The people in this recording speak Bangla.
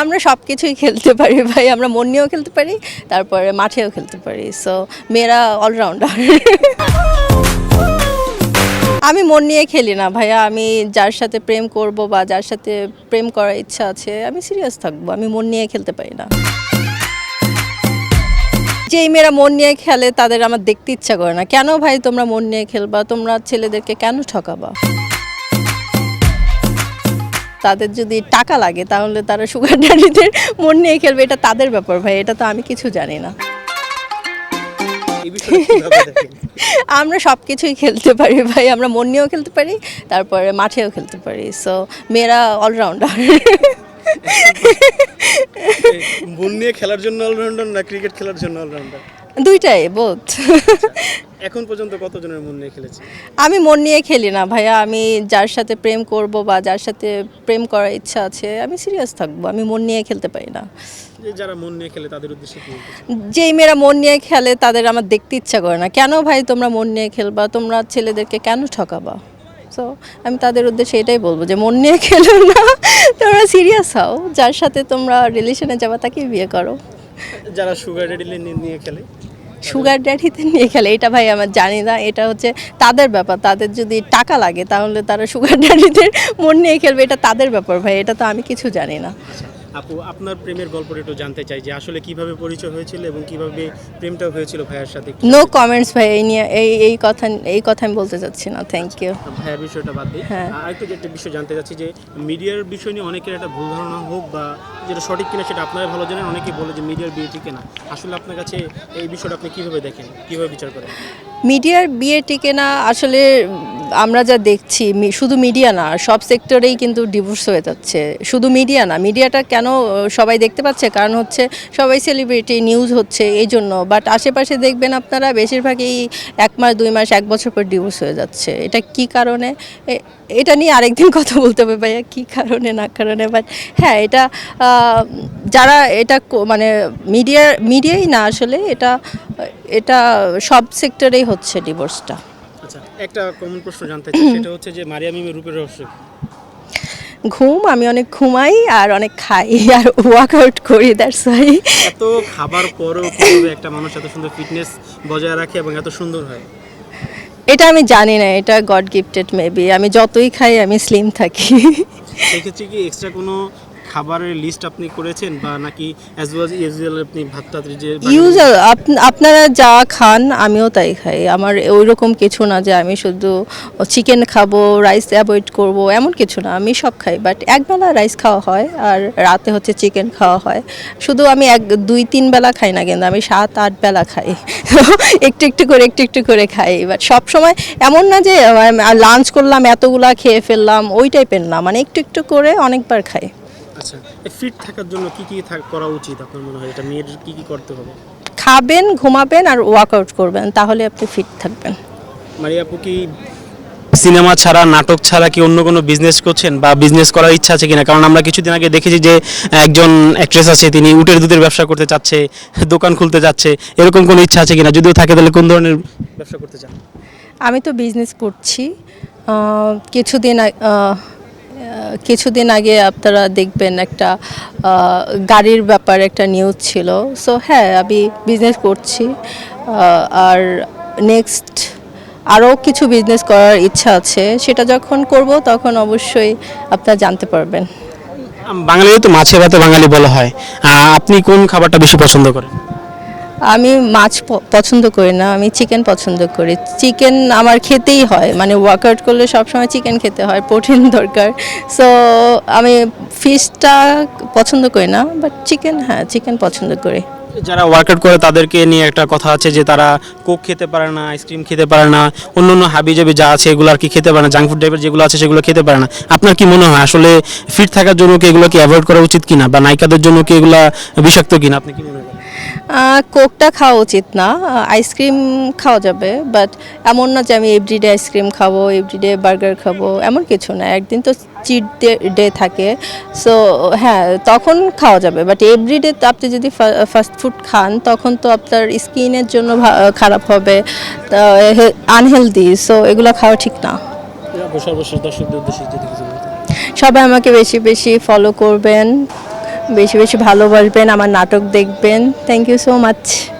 আমরা সবকিছুই খেলতে পারি ভাই, আমরা মন নিয়েও খেলতে পারি, তারপরে মাঠেও খেলতে পারি। সো মেয়েরা অলরাউন্ডার। আমি মন নিয়ে খেলি না ভাইয়া, আমি যার সাথে প্রেম করব বা যার সাথে প্রেম করার ইচ্ছা আছে আমি সিরিয়াস থাকবো, আমি মন নিয়ে খেলতে পারি না। যেই মেয়েরা মন নিয়ে খেলে তাদের আমার দেখতে ইচ্ছা করে না। কেন ভাই তোমরা মন নিয়ে খেলবা, তোমরা ছেলেদেরকে কেন ঠকাবা? তাদের যদি টাকা লাগে তাহলে তারা সুগার ড্যাডিদের মন নিয়ে খেলবে, এটা তাদের ব্যাপার ভাই, এটা তো আমি কিছু জানি না। আমরা সবকিছুই খেলতে পারি ভাই, আমরা মন নিয়েও খেলতে পারি, তারপরে মাঠেও খেলতে পারি। সো মেয়েরা অলরাউন্ডার। মন নিয়ে খেলার জন্য অলরাউন্ডার না ক্রিকেট খেলার জন্য অলরাউন্ডার? দুইটাই বোথ। এখন পর্যন্ত কতজনের মন নিয়ে খেলেছে? আমি মন নিয়ে খেলি না ভাইয়া, আমি যার সাথে প্রেম করব বা যার সাথে প্রেম করার ইচ্ছা আছে আমি সিরিয়াস থাকবো, আমি মন নিয়ে খেলতে পারি না। যারা মন নিয়ে খেলে তাদের উদ্দেশ্যে কি বলতে চান? যেই মেয়েরা মন নিয়ে খেলে তাদের আমার দেখতে ইচ্ছা করে না। কেন ভাই তোমরা মন নিয়ে খেলবা, তোমরা ছেলেদেরকে কেন ঠকাবা? সো আমি তাদের উদ্দেশ্যে এটাই বলবো যে মন নিয়ে খেলো না, তোমরা সিরিয়াস হও, যার সাথে তোমরা রিলেশনে যাবা তাকেই বিয়ে করো। যারা সুগার ড্যাডি নিয়ে খেলে, সুগার ড্যাডিতে নিয়ে খেলে এটা ভাই আমার জানি না, এটা হচ্ছে তাদের ব্যাপার, তাদের যদি টাকা লাগে তাহলে তারা সুগার ড্যাডিদের মন নিয়ে খেলবে, এটা তাদের ব্যাপার ভাই, এটা তো আমি কিছু জানি না। আপু আপনার প্রেমের গল্পটা একটু জানতে চাই যে আসলে কিভাবে পরিচয় হয়েছিল এবং কিভাবে প্রেমটা হয়েছিল ভাইয়ার সাথে। নো কমেন্টস ভাই, এই নিয়ে এই কথা আমি বলতে চাচ্ছি না, থ্যাংক ইউ। ভাইয়ার বিষয়টা বাদ দিই, হ্যাঁ। আরেকটু যে একটা বিষয় জানতে চাচ্ছি যে মিডিয়ার বিষয় নিয়ে অনেকের একটা ভুল ধারণা হোক বা যেটা সঠিক কিনা সেটা আপনারা ভালো জানেন, অনেকে বলে যে মিডিয়ার বিয়ে টিকে না। আসলে আপনার কাছে এই বিষয়টা আপনি কিভাবে দেখেন, কিভাবে বিচার করেন? মিডিয়ার বিয়ে টিকে না, আসলে আমরা যা দেখছি শুধু মিডিয়া না সব সেক্টরেই কিন্তু ডিভোর্স হয়ে যাচ্ছে। শুধু মিডিয়া না, মিডিয়াটা কেন সবাই দেখতে পাচ্ছে, কারণ হচ্ছে সবাই সেলিব্রিটি, নিউজ হচ্ছে এই জন্য। বাট আশেপাশে দেখবেন আপনারা বেশিরভাগই 1 মাস 2 মাস 1 বছর পর ডিভোর্স হয়ে যাচ্ছে। এটা কি কারণে, এটা নিয়ে আরেকদিন কথা বলতে হবে ভাইয়া, কী কারণে না কারণে। বাট হ্যাঁ, এটা যারা এটা মানে মিডিয়াই না, আসলে এটা সব সেক্টরেই হচ্ছে ডিভোর্সটা। আচ্ছা, একটা কমন প্রশ্ন জানতে চাই, সেটা হচ্ছে যে মারিয়া মিমের রূপের রহস্য কি? ঘুম, আমি অনেক ঘুমাই আর অনেক খাই আর ওয়ার্কআউট করি, দ্যাটস ওয়াই। এত খাবার পরেও কিভাবে একটা মানুষ এত সুন্দর ফিটনেস বজায় রাখে এবং এত সুন্দর হয়? এটা আমি জানি না, এটা গড গিফটেড মেবি। আমি যতই খাই আমি স্লিম থাকি। সেক্ষেত্রে কি এক্সট্রা কোনো খাবারের লিস্ট আপনি করেছেন বা নাকি অ্যাজ ইউজুয়াল আপনি ভাত টাত যে ইউজুয়াল আপনারা যা খান আমিও তাই খাই। আমার ওই রকম কিছু না যে আমি শুধু চিকেন খাবো, রাইস অ্যাভয়েড করব, এমন কিছু না, আমি সব খাই। বাট একবেলা রাইস খাওয়া হয় আর রাতে হচ্ছে চিকেন খাওয়া হয়। শুধু আমি 2-3 বেলা খাই না, কিন্তু আমি 7-8 বেলা খাই। একটু একটু করে খাই। বাট সবসময় এমন না যে লাঞ্চ করলাম এতগুলা খেয়ে ফেললাম, ওই টাইপের না, মানে একটু করে অনেকবার খাই। আচ্ছা, ফিট থাকার জন্য কি করা উচিত আপনার মনে হয়? এটা মেয়ের কি করতে হবে? খাবেন, ঘুমাবেন আর ওয়ার্কআউট করবেন, তাহলে আপনি ফিট থাকবেন। মারিয়া আপু কি সিনেমা ছাড়া, নাটক ছাড়া কি অন্য কোনো বিজনেস করছেন বা বিজনেস করার ইচ্ছা আছে কিনা? কারণ আমরা কিছুদিন আগে দেখেছি যে একজন অ্যাক্ট্রেস আছে, তিনি উটের দুধের ব্যবসা করতে চাচ্ছে, দোকান খুলতে যাচ্ছে। এরকম কোনো ইচ্ছা আছে কিনা? যদিও থাকে তাহলে কোন ধরনের ব্যবসা করতে চান? আমি তো বিজনেস করছি। কিছুদিন আগে আপনারা দেখবেন একটা গাড়ির ব্যাপারে একটা নিউজ ছিল। সো হ্যাঁ, আমি বিজনেস করছি। আর নেক্সট আরও কিছু বিজনেস করার ইচ্ছা আছে, সেটা যখন করব তখন অবশ্যই আপনারা জানতে পারবেন। বাঙালিও তো মাছে ভাতে বাঙালি বলা হয়, আপনি কোন খাবারটা বেশি পছন্দ করেন? আমি মাছ পছন্দ করি না, আমি চিকেন পছন্দ করি। চিকেন আমার খেতেই হয়, মানে ওয়ার্কআউট করলে সবসময় চিকেন খেতে হয়, প্রোটিন দরকার। সো আমি ফিশটা পছন্দ করি না, বাট চিকেন পছন্দ করি। যারা ওয়ার্কআউট করে তাদেরকে নিয়ে একটা কথা আছে যে তারা কোক খেতে পারে না, আইসক্রিম খেতে পারে না, অন্য হাবিজাবি যা আছে এগুলো আর কি খেতে পারে না, জাঙ্ক ফুড টাইপের যেগুলো আছে সেগুলো খেতে পারে না। আপনার কি মনে হয় আসলে ফিট থাকার জন্য কি এগুলো কি অ্যাভয়েড করা উচিত কিনা, বা নায়িকাদের জন্য কি এগুলো বিষাক্ত কিনা? আপনি কি মনে করেন? কোকটা খাওয়া উচিত না, আইসক্রিম খাওয়া যাবে, বাট এমন না যে আমি এভরিডে আইসক্রিম খাবো, এভরিডে বার্গার খাবো, এমন কিছু না। একদিন তো চিট ডে থাকে, সো হ্যাঁ তখন খাওয়া যাবে। বাট এভরিডে আপনি যদি ফাস্ট ফুড খান তখন তো আপনার স্কিনের জন্য খারাপ হবে, আনহেলদি। সো এগুলো খাওয়া ঠিক না। সর্বশেষ দর্শকদের উদ্দেশ্যে যদি কিছু বলতেন। সবাই আমাকে বেশি বেশি ফলো করবেন, বেশি বেশি ভালোবাসবেন, আমার নাটক দেখবেন। Thank you so much.